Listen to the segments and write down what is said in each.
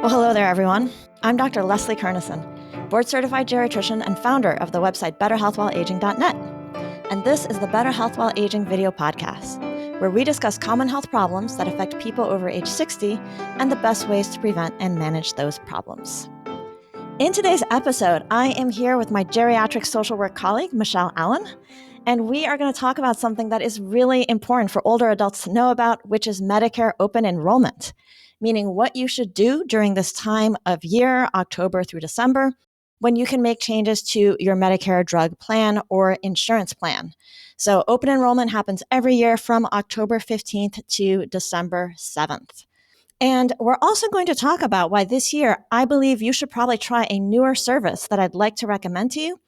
Well, hello there, everyone. I'm Dr. Leslie Kernisan, board-certified geriatrician and founder of the website betterhealthwhileaging.net. And this is the Better Health While Aging video podcast, where we discuss common health problems that affect people over age 60 and the best ways to prevent and manage those problems. In today's episode, I am here with my geriatric social work colleague, Michelle Allen, and we are going to talk about something that is really important for older adults to know about, which is Medicare Open Enrollment, meaning what you should do during this time of year, October through December, when you can make changes to your Medicare drug plan or insurance plan. So open enrollment happens every year from October 15th to December 7th. And we're also going to talk about why this year I believe you should probably try a newer service that I'd like to recommend to you.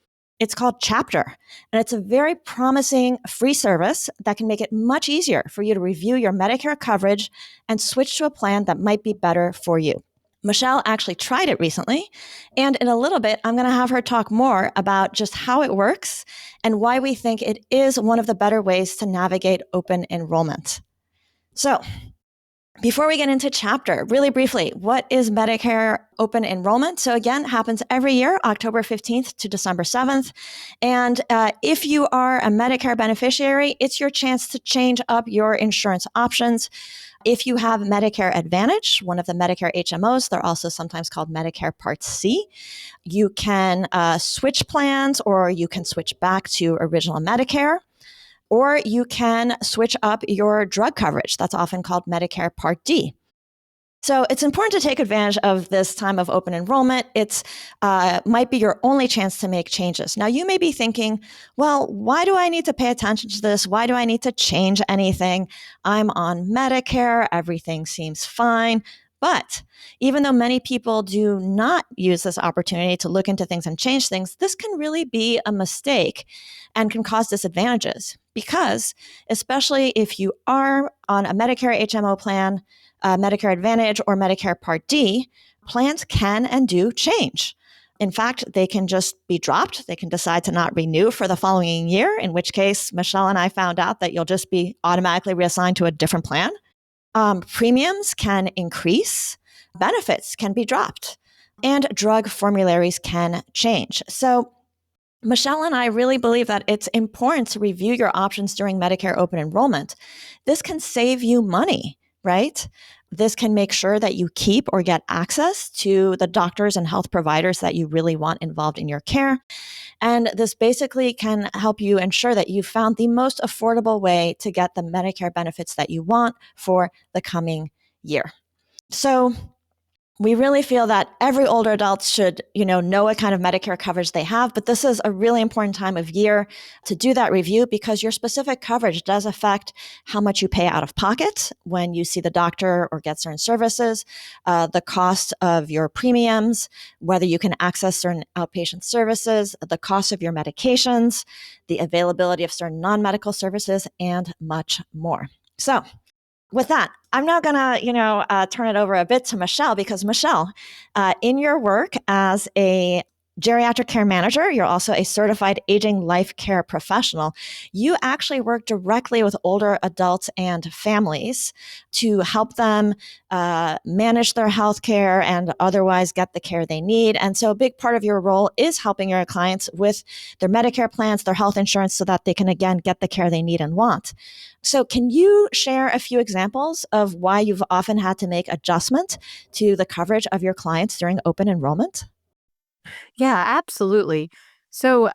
It's called Chapter, and it's a very promising free service that can make it much easier for you to review your Medicare coverage and switch to a plan that might be better for you. Michelle actually tried it recently, and in a little bit, I'm going to have her talk more about just how it works and why we think it is one of the better ways to navigate open enrollment. So, before we get into Chapter, really briefly, what is Medicare Open Enrollment? So again, it happens every year, October 15th to December 7th. And if you are a Medicare beneficiary, it's your chance to change up your insurance options. If you have Medicare Advantage, one of the Medicare HMOs, they're also sometimes called Medicare Part C, you can switch plans or you can switch back to original Medicare. Or you can switch up your drug coverage. That's often called Medicare Part D. So it's important to take advantage of this time of open enrollment. It's might be your only chance to make changes. Now, you may be thinking, well, why do I need to pay attention to this? Why do I need to change anything? I'm on Medicare. Everything seems fine. But even though many people do not use this opportunity to look into things and change things, this can really be a mistake and can cause disadvantages because, especially if you are on a Medicare HMO plan, Medicare Advantage, or Medicare Part D, plans can and do change. In fact, they can just be dropped. They can decide to not renew for the following year, in which case Michelle and I found out that you'll just be automatically reassigned to a different plan. Premiums can increase, benefits can be dropped, and drug formularies can change. So Michelle and I really believe that it's important to review your options during Medicare open enrollment. This can save you money, right? This can make sure that you keep or get access to the doctors and health providers that you really want involved in your care. And this basically can help you ensure that you found the most affordable way to get the Medicare benefits that you want for the coming year. So we really feel that every older adult should, know what kind of Medicare coverage they have, but this is a really important time of year to do that review because your specific coverage does affect how much you pay out of pocket when you see the doctor or get certain services, the cost of your premiums, whether you can access certain outpatient services, the cost of your medications, the availability of certain non-medical services, and much more. So, with that, I'm now going to, turn it over a bit to Michelle because Michelle, in your work as a geriatric care manager, you're also a certified aging life care professional. You actually work directly with older adults and families to help them manage their health care and otherwise get the care they need. And so a big part of your role is helping your clients with their Medicare plans, their health insurance, so that they can, again, get the care they need and want. So can you share a few examples of why you've often had to make adjustment to the coverage of your clients during open enrollment? Yeah, absolutely. So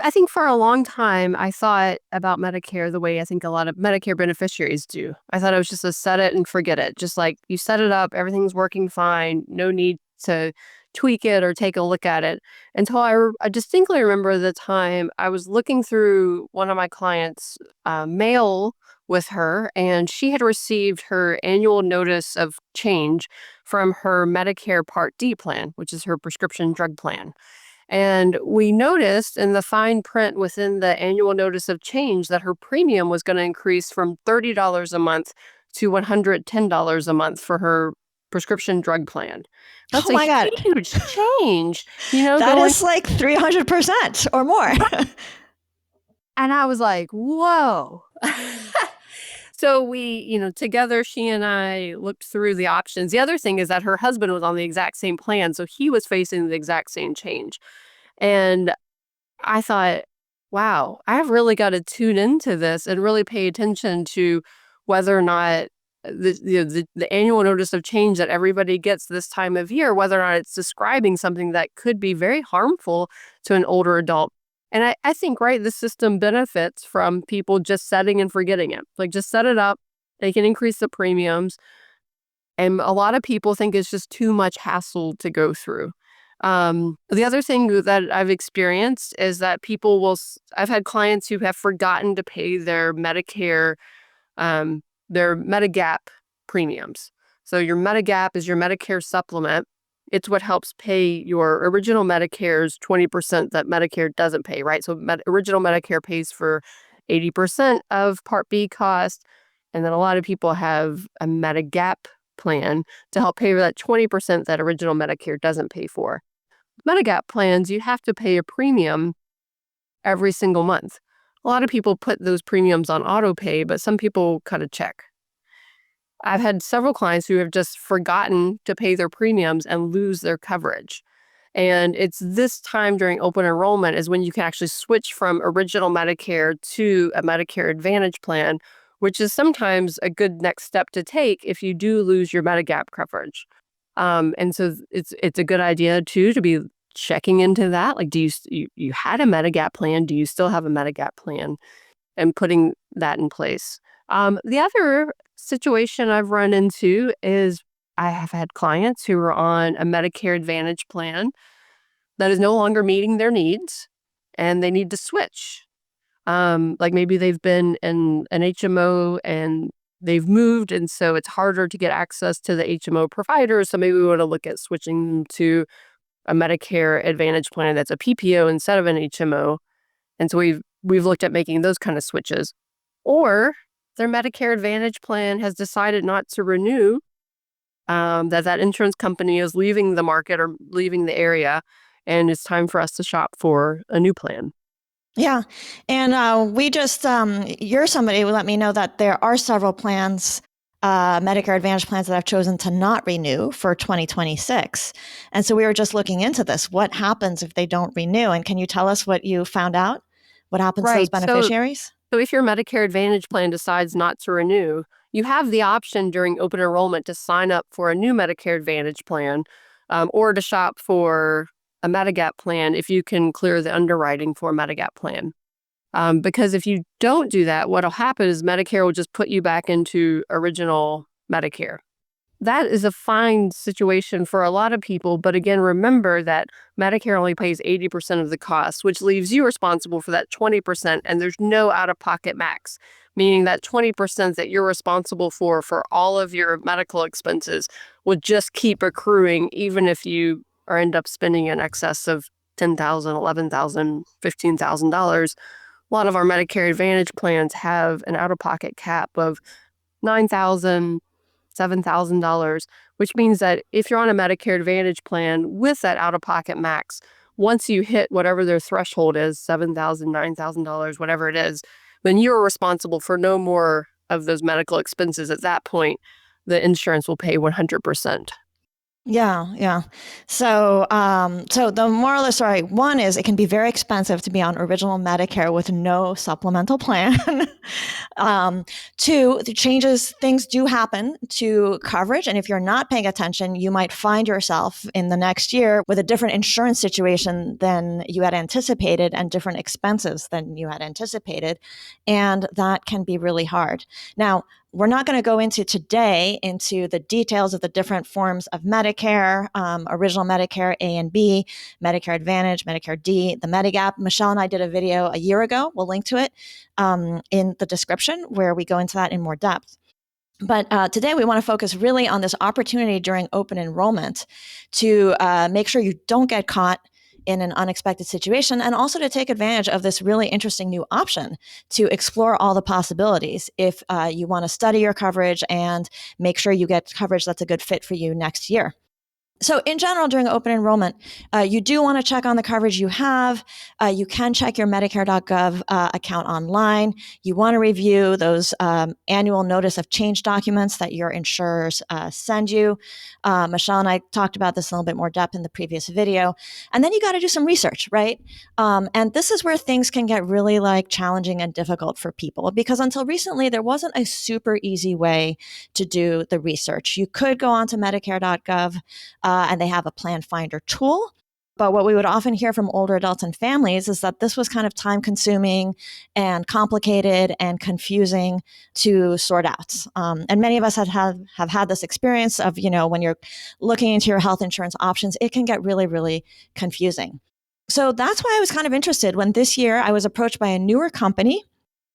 I think for a long time, I thought about Medicare the way I think a lot of Medicare beneficiaries do. I thought it was just a set it and forget it. Just like you set it up, everything's working fine, no need to tweak it or take a look at it. Until I distinctly remember the time I was looking through one of my clients' mail with her, and she had received her annual notice of change from her Medicare Part D plan, which is her prescription drug plan. And we noticed in the fine print within the annual notice of change that her premium was going to increase from $30 a month to $110 a month for her prescription drug plan. That's Oh my God. a huge change, That is like 300% or more. And I was like, whoa. So together, she and I looked through the options. The other thing is that her husband was on the exact same plan, so he was facing the exact same change. And I thought, wow, I've really got to tune into this and really pay attention to whether or not the annual notice of change that everybody gets this time of year, whether or not it's describing something that could be very harmful to an older adult. And I think, right, the system benefits from people just setting and forgetting it. Like, just set it up. They can increase the premiums. And a lot of people think it's just too much hassle to go through. The other thing that I've experienced is that I've had clients who have forgotten to pay their Medicare, their Medigap premiums. So your Medigap is your Medicare supplement. It's what helps pay your original Medicare's 20% that Medicare doesn't pay, right? So original Medicare pays for 80% of Part B cost. And then a lot of people have a Medigap plan to help pay for that 20% that original Medicare doesn't pay for. Medigap plans, you have to pay a premium every single month. A lot of people put those premiums on auto pay, but some people cut a check. I've had several clients who have just forgotten to pay their premiums and lose their coverage. And it's this time during open enrollment is when you can actually switch from original Medicare to a Medicare Advantage plan, which is sometimes a good next step to take if you do lose your Medigap coverage. And so it's a good idea too to be checking into that. Like, do you had a Medigap plan? Do you still have a Medigap plan? And putting that in place. The other situation I've run into is I have had clients who are on a Medicare Advantage plan that is no longer meeting their needs, and they need to switch. Like, maybe they've been in an HMO and they've moved, and so it's harder to get access to the HMO providers. So maybe we want to look at switching them to a Medicare Advantage plan that's a PPO instead of an HMO. And so we've looked at making those kind of switches. Or their Medicare Advantage plan has decided not to renew, that insurance company is leaving the market or leaving the area, and it's time for us to shop for a new plan. Yeah. And you're somebody who let me know that there are several plans, Medicare Advantage plans that have chosen to not renew for 2026. And so we were just looking into this. What happens if they don't renew? And can you tell us what you found out? What happens to those beneficiaries? So if your Medicare Advantage plan decides not to renew, you have the option during open enrollment to sign up for a new Medicare Advantage plan, or to shop for a Medigap plan if you can clear the underwriting for a Medigap plan. Because if you don't do that, what'll happen is Medicare will just put you back into original Medicare. That is a fine situation for a lot of people. But again, remember that Medicare only pays 80% of the cost, which leaves you responsible for that 20%. And there's no out-of-pocket max, meaning that 20% that you're responsible for all of your medical expenses would just keep accruing, even if you end up spending in excess of $10,000, $11,000, $15,000. A lot of our Medicare Advantage plans have an out-of-pocket cap of $9,000, $7,000, which means that if you're on a Medicare Advantage plan with that out-of-pocket max, once you hit whatever their threshold is, $7,000, $9,000, whatever it is, then you're responsible for no more of those medical expenses. At that point, the insurance will pay 100%. Yeah. So the moral of the story, one is it can be very expensive to be on original Medicare with no supplemental plan. Two, things do happen to coverage. And if you're not paying attention, you might find yourself in the next year with a different insurance situation than you had anticipated and different expenses than you had anticipated. And that can be really hard. Now, we're not going to go into the details of the different forms of Medicare, original Medicare A and B, Medicare Advantage, Medicare D, the Medigap. Michelle and I did a video a year ago. We'll link to it in the description where we go into that in more depth. But today we want to focus really on this opportunity during open enrollment to make sure you don't get caught in an unexpected situation, and also to take advantage of this really interesting new option to explore all the possibilities if you want to study your coverage and make sure you get coverage that's a good fit for you next year. So in general, during open enrollment, you do want to check on the coverage you have. You can check your Medicare.gov account online. You want to review those annual notice of change documents that your insurers send you. Michelle and I talked about this in a little bit more depth in the previous video. And then you got to do some research, right? And this is where things can get really like challenging and difficult for people, because until recently, there wasn't a super easy way to do the research. You could go onto Medicare.gov and they have a plan finder tool. But what we would often hear from older adults and families is that this was kind of time consuming and complicated and confusing to sort out. And many of us have had this experience of, when you're looking into your health insurance options, it can get really, really confusing. So that's why I was kind of interested when this year I was approached by a newer company.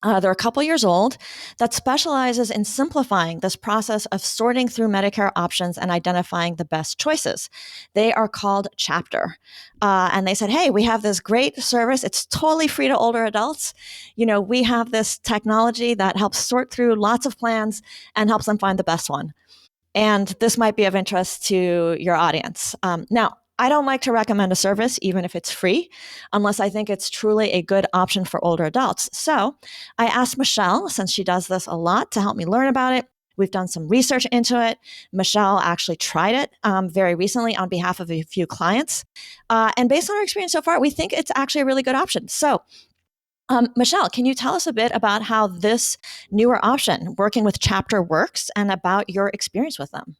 They're a couple years old, that specializes in simplifying this process of sorting through Medicare options and identifying the best choices. They are called Chapter. And they said, hey, we have this great service. It's totally free to older adults. We have this technology that helps sort through lots of plans and helps them find the best one. And this might be of interest to your audience. Now, I don't like to recommend a service, even if it's free, unless I think it's truly a good option for older adults. So I asked Michelle, since she does this a lot, to help me learn about it. We've done some research into it. Michelle actually tried it very recently on behalf of a few clients. And based on our experience so far, we think it's actually a really good option. So Michelle, can you tell us a bit about how this newer option, working with Chapter, works and about your experience with them?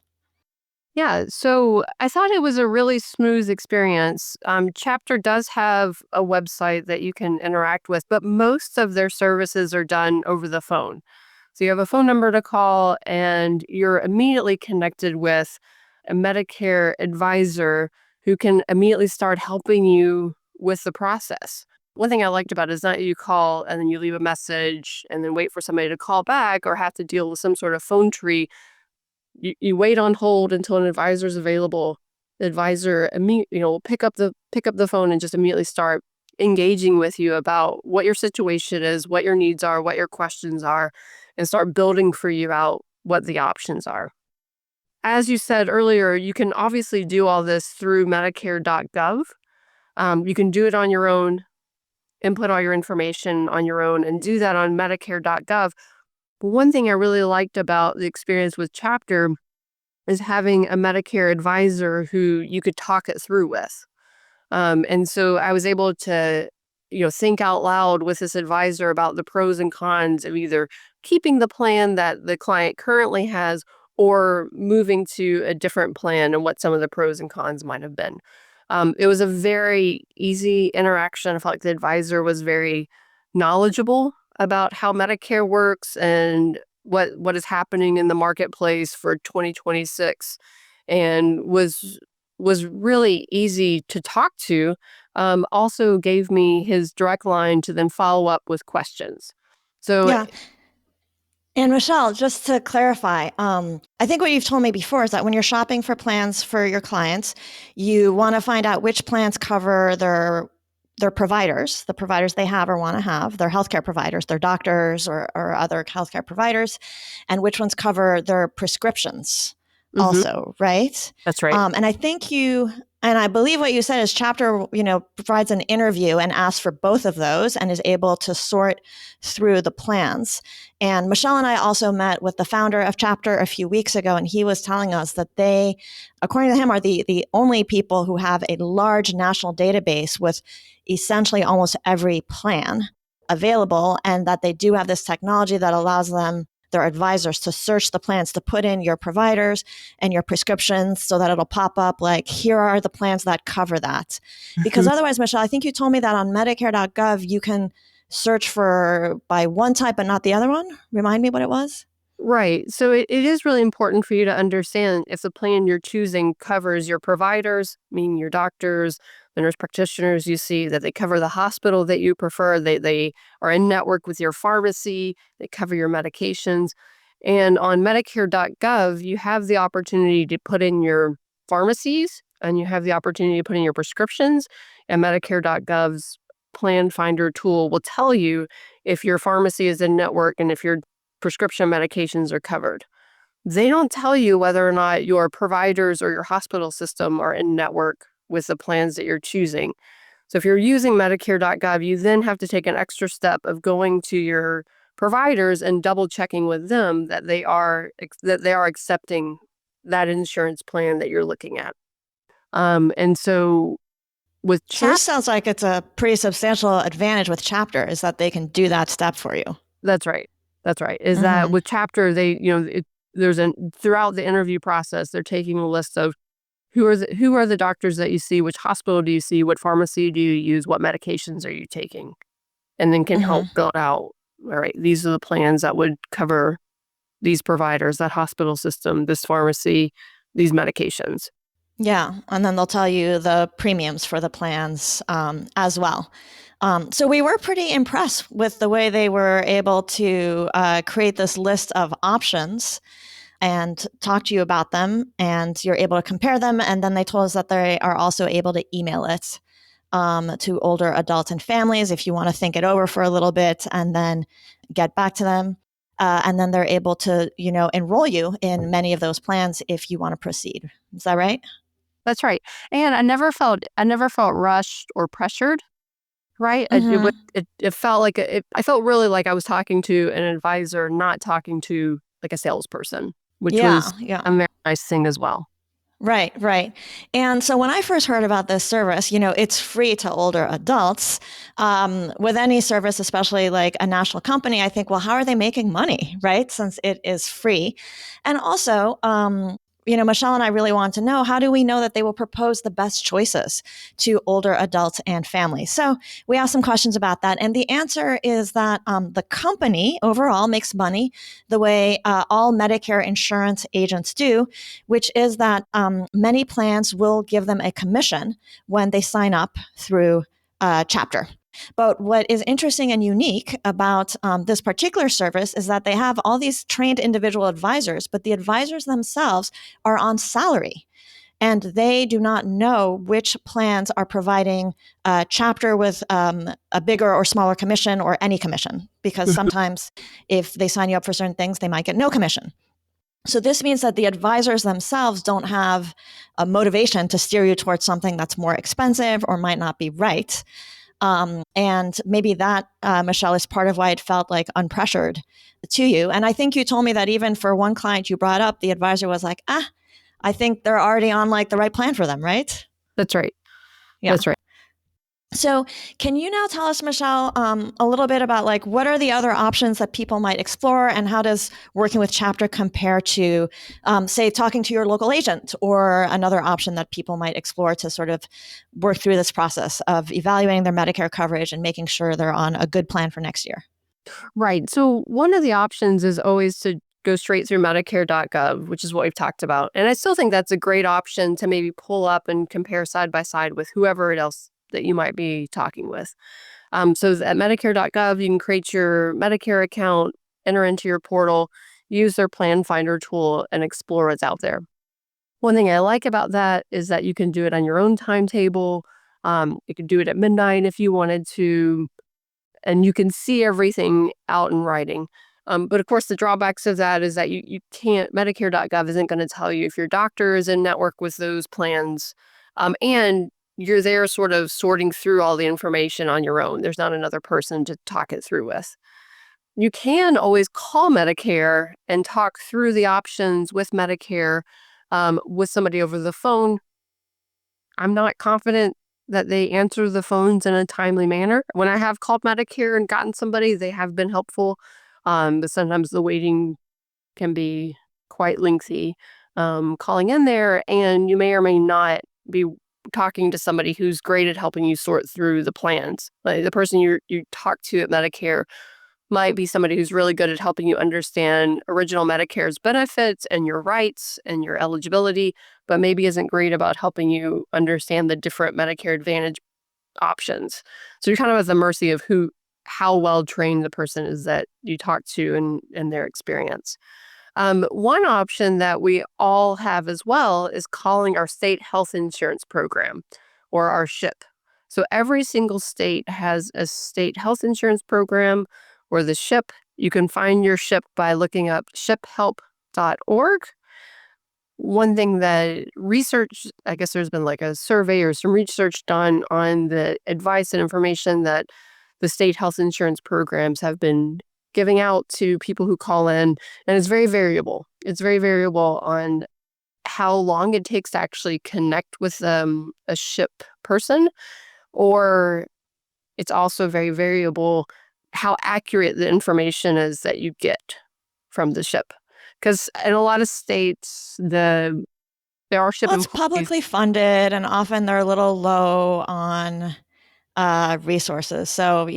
Yeah, so I thought it was a really smooth experience. Chapter does have a website that you can interact with, but most of their services are done over the phone. So you have a phone number to call, and you're immediately connected with a Medicare advisor who can immediately start helping you with the process. One thing I liked about it is not you call and then you leave a message and then wait for somebody to call back or have to deal with some sort of phone tree. You wait on hold until an advisor is available. The advisor will pick up the phone and just immediately start engaging with you about what your situation is, what your needs are, what your questions are, and start building for you out what the options are. As you said earlier, you can obviously do all this through Medicare.gov. You can do it on your own, input all your information on your own, and do that on Medicare.gov. But one thing I really liked about the experience with Chapter is having a Medicare advisor who you could talk it through with. And so I was able to, think out loud with this advisor about the pros and cons of either keeping the plan that the client currently has or moving to a different plan and what some of the pros and cons might have been. It was a very easy interaction. I felt like the advisor was very knowledgeable about how Medicare works and what is happening in the marketplace for 2026, and was really easy to talk to. Also gave me his direct line to then follow up with questions. So Yeah. And Michelle, just to clarify, I think what you've told me before is that when you're shopping for plans for your clients, you want to find out which plans cover their providers, the providers they have or want to have, their healthcare providers, their doctors or other healthcare providers, and which ones cover their prescriptions mhm, also, right? that's right. And I think and I believe what you said is Chapter, provides an interview and asks for both of those and is able to sort through the plans. And Michelle and I also met with the founder of Chapter a few weeks ago, and he was telling us that they, according to him, are the only people who have a large national database with essentially almost every plan available, and that they do have this technology that allows their advisors to search the plans, to put in your providers and your prescriptions so that it'll pop up like, here are the plans that cover that. Because Mhm. otherwise, Michelle, I think you told me that on Medicare.gov, you can search for by one type but not the other one. Remind me what it was? Right. So it is really important for you to understand if the plan you're choosing covers your providers, meaning your doctors, the nurse practitioners you see, that they cover the hospital that you prefer, they are in network with your pharmacy, they cover your medications. And on Medicare.gov, you have the opportunity to put in your pharmacies and you have the opportunity to put in your prescriptions. And Medicare.gov's plan finder tool will tell you if your pharmacy is in network and if your prescription medications are covered. They don't tell you whether or not your providers or your hospital system are in network with the plans that you're choosing. So if you're using Medicare.gov, you then have to take an extra step of going to your providers and double checking with them that they are accepting that insurance plan that you're looking at. And so with So this Chapter, sounds like it's a pretty substantial advantage with Chapter is that they can do that step for you. that's right. That's right. Is that Mm-hmm. with Chapter, they, there's throughout the interview process, they're taking a list of who are the doctors that you see, which hospital do you see, what pharmacy do you use, what medications are you taking, and then can help Mm-hmm. build out, all right, these are the plans that would cover these providers, that hospital system, this pharmacy, these medications. Yeah, and then they'll tell you the premiums for the plans as well. So we were pretty impressed with the way they were able to create this list of options and talk to you about them, and you're able to compare them. And then they told us that they are also able to email it to older adults and families if you want to think it over for a little bit and then get back to them. And then they're able to, enroll you in many of those plans if you want to proceed. Is that right? That's right. And I never felt rushed or pressured. Right. Mm-hmm. It felt like I felt really like I was talking to an advisor, not talking to like a salesperson, which Yeah, was yeah. a very nice thing as well. Right, right. And so when I first heard about this service, it's free to older adults. With any service, especially like a national company, I think, well, how are they making money, right? Since it is free. And also, Michelle and I really want to know, how do we know that they will propose the best choices to older adults and families? So we asked some questions about that. And the answer is that the company overall makes money the way all Medicare insurance agents do, which is that many plans will give them a commission when they sign up through Chapter. But what is interesting and unique about this particular service is that they have all these trained individual advisors, but the advisors themselves are on salary. And they do not know which plans are providing a Chapter with a bigger or smaller commission or any commission, because sometimes if they sign you up for certain things, they might get no commission. So this means that the advisors themselves don't have a motivation to steer you towards something that's more expensive or might not be right. And maybe that, Michelle, is part of why it felt like unpressured to you. And I think you told me that even for one client you brought up, the advisor was like, I think they're already on like the right plan for them, right? That's right. Yeah. That's right. So, can you now tell us, Michelle, a little bit about like what are the other options that people might explore, and how does working with Chapter compare to, say, talking to your local agent, or another option that people might explore to sort of work through this process of evaluating their Medicare coverage and making sure they're on a good plan for next year? Right. So one of the options is always to go straight through Medicare.gov, which is what we've talked about. And I still think that's a great option to maybe pull up and compare side by side with whoever else that you might be talking with. So at Medicare.gov, you can create your Medicare account, enter into your portal, use their plan finder tool, and explore what's out there. One thing I like about that is that you can do it on your own timetable. You can do it at midnight if you wanted to, and you can see everything out in writing. But of course, the drawbacks of that is that you can't, Medicare.gov isn't going to tell you if your doctor is in network with those plans. And you're there sort of sorting through all the information on your own. There's not another person to talk it through with. You can always call Medicare and talk through the options with Medicare with somebody over the phone. I'm not confident that they answer the phones in a timely manner. When I have called Medicare and gotten somebody, they have been helpful. But sometimes the waiting can be quite lengthy. Calling in there, and you may or may not be talking to somebody who's great at helping you sort through the plans. Like the person you talk to at Medicare might be somebody who's really good at helping you understand original Medicare's benefits and your rights and your eligibility, but maybe isn't great about helping you understand the different Medicare Advantage options. So you're kind of at the mercy of how well trained the person is that you talk to and their experience. One option that we all have as well is calling our state health insurance program, or our SHIP. So every single state has a state health insurance program or the SHIP. You can find your SHIP by looking up SHIP Help Unbiased.org. One thing that research, I guess there's been like a survey or some research done on the advice and information that the state health insurance programs have been giving out to people who call in, and it's very variable. It's very variable on how long it takes to actually connect with a SHIP person, or it's also very variable how accurate the information is that you get from the SHIP. Because in a lot of states, there are SHIP Well, it's employees. publicly funded, and often they're a little low on resources. So,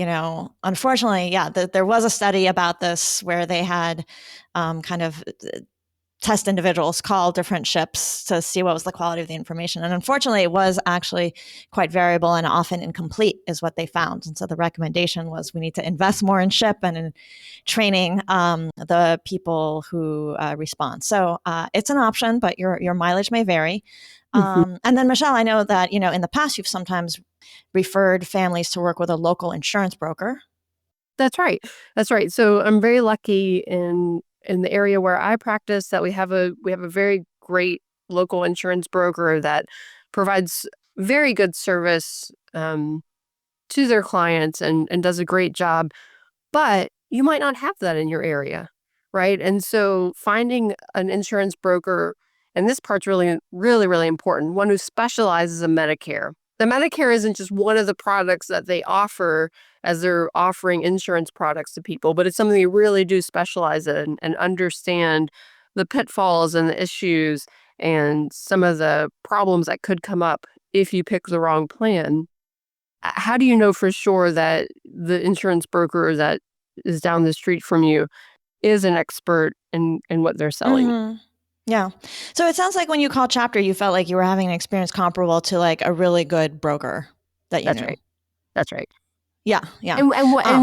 unfortunately, yeah, there was a study about this where they had kind of test individuals call different ships to see what was the quality of the information. And unfortunately, it was actually quite variable and often incomplete, is what they found. And so the recommendation was we need to invest more in ship and in training the people who respond. So it's an option, but your mileage may vary. Mhm. And then, Michelle, I know that in the past you've sometimes referred families to work with a local insurance broker. That's right. That's right. So I'm very lucky in the area where I practice that we have a very great local insurance broker that provides very good service to their clients and does a great job. But you might not have that in your area, right? And so finding an insurance broker, and this part's really, really, really important, one who specializes in Medicare. The Medicare isn't just one of the products that they offer as they're offering insurance products to people, but it's something they really do specialize in and understand the pitfalls and the issues and some of the problems that could come up if you pick the wrong plan. How do you know for sure that the insurance broker that is down the street from you is an expert in what they're selling? Mm-hmm. Yeah. So it sounds like when you called Chapter, you felt like you were having an experience comparable to like a really good broker that you That's knew. right. That's right. Yeah. Yeah. And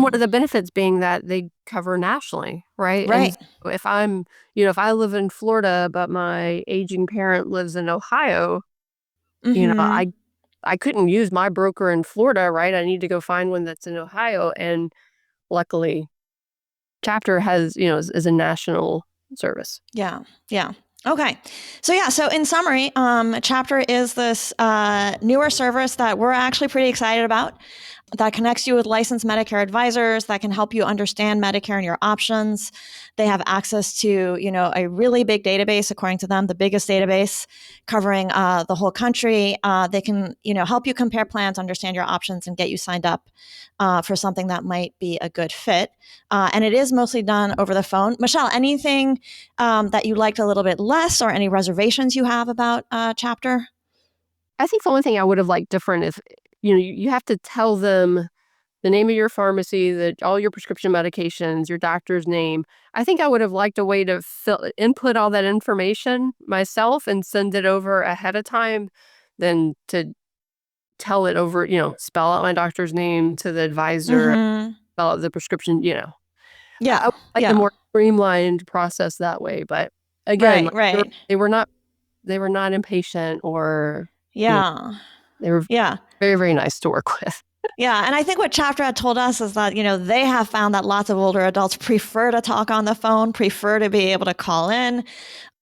one of the benefits being that they cover nationally, right? And Right. so if I live in Florida, but my aging parent lives in Ohio, you know, Mm-hmm. I couldn't use my broker in Florida, right? I need to go find one that's in Ohio. And luckily, Chapter is a national service. Yeah. Yeah. Okay. So yeah. So in summary, Chapter is this newer service that we're actually pretty excited about, that connects you with licensed Medicare advisors that can help you understand Medicare and your options. They have access to, a really big database, according to them, the biggest database covering the whole country. They can, help you compare plans, understand your options, and get you signed up for something that might be a good fit. And it is mostly done over the phone. Michelle, anything that you liked a little bit less, or any reservations you have about Chapter? I think the only thing I would have liked different is, you have to tell them the name of your pharmacy, all your prescription medications, your doctor's name. I think I would have liked a way to input all that information myself and send it over ahead of time than to tell it over, spell out my doctor's name to the advisor, Mm-hmm. spell out the prescription. I Yeah. would like a Yeah. more streamlined process that way. But again, Right. like, Right. they were not impatient, or you know, Yeah. they were Yeah. very, very nice to work with. Yeah. And I think what Chapter had told us is that, they have found that lots of older adults prefer to talk on the phone, prefer to be able to call in.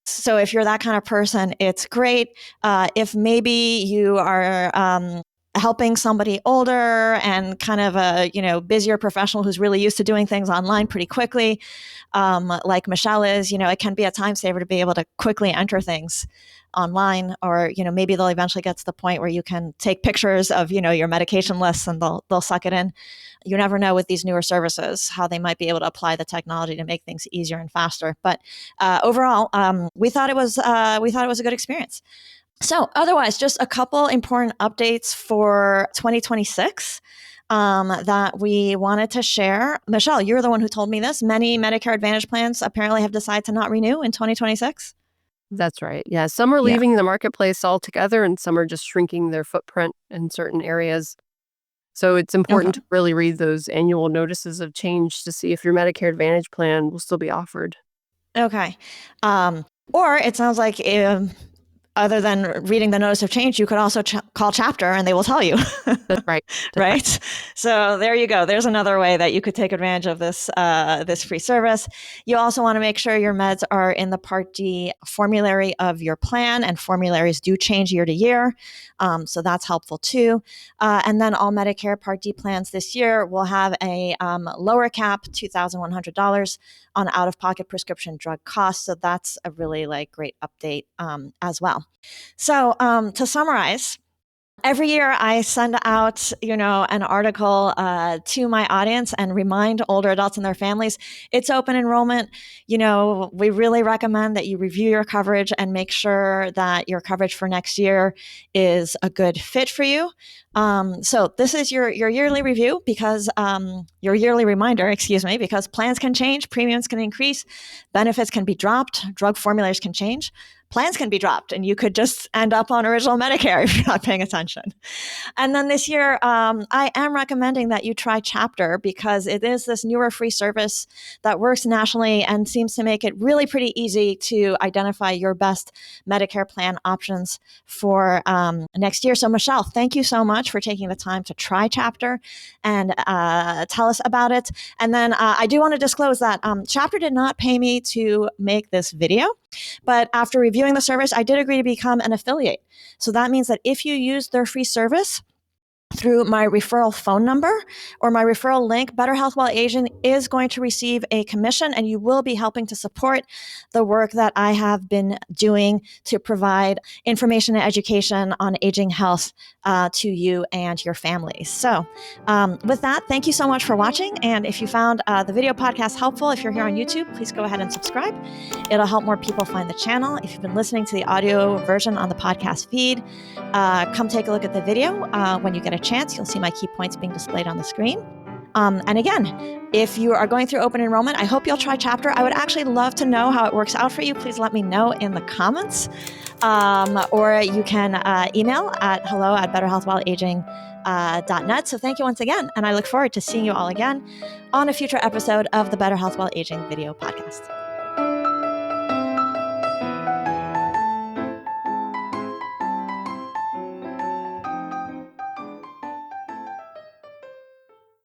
So if you're that kind of person, it's great. If maybe you are helping somebody older and kind of a busier professional who's really used to doing things online pretty quickly, like Michelle is, it can be a time saver to be able to quickly enter things online. Or maybe they'll eventually get to the point where you can take pictures of your medication lists, and they'll suck it in. You never know with these newer services how they might be able to apply the technology to make things easier and faster. But overall, we thought it was a good experience. So otherwise, just a couple important updates for 2026 that we wanted to share. Michelle, you're the one who told me this. Many Medicare Advantage plans apparently have decided to not renew in 2026. That's right. Yeah. Some are Yeah. leaving the marketplace altogether, and some are just shrinking their footprint in certain areas. So it's Okay. important to really read those annual notices of change to see if your Medicare Advantage plan will still be offered. Okay. Or it sounds like other than reading the notice of change, you could also call Chapter and they will tell you. That's right. Right? So there you go. There's another way that you could take advantage of this free service. You also want to make sure your meds are in the Part D formulary of your plan, and formularies do change year to year. So that's helpful too. And then all Medicare Part D plans this year will have a lower cap, $2,100 on out-of-pocket prescription drug costs. So that's a really great update as well. So to summarize, every year I send out, an article to my audience and remind older adults and their families it's open enrollment. We really recommend that you review your coverage and make sure that your coverage for next year is a good fit for you. So this is your yearly review because your yearly reminder, because plans can change, premiums can increase, benefits can be dropped, drug formulators can change. Plans can be dropped, and you could just end up on original Medicare if you're not paying attention. And then this year, I am recommending that you try Chapter because it is this newer free service that works nationally and seems to make it really pretty easy to identify your best Medicare plan options for next year. So Michelle, thank you so much for taking the time to try Chapter and tell us about it. And then I do want to disclose that Chapter did not pay me to make this video. But after reviewing the service, I did agree to become an affiliate. So that means that if you use their free service through my referral phone number or my referral link, Better Health While Aging is going to receive a commission, and you will be helping to support the work that I have been doing to provide information and education on aging health to you and your families. So with that, thank you so much for watching. And if you found the video podcast helpful, if you're here on YouTube, please go ahead and subscribe. It'll help more people find the channel. If you've been listening to the audio version on the podcast feed, come take a look at the video when you get a chance. You'll see my key points being displayed on the screen. And again, if you are going through open enrollment, I hope you'll try Chapter. I would actually love to know how it works out for you. Please let me know in the comments. Or you can email at hello@betterhealthwhileaging.net. So thank you once again. And I look forward to seeing you all again on a future episode of the Better Health While Aging video podcast.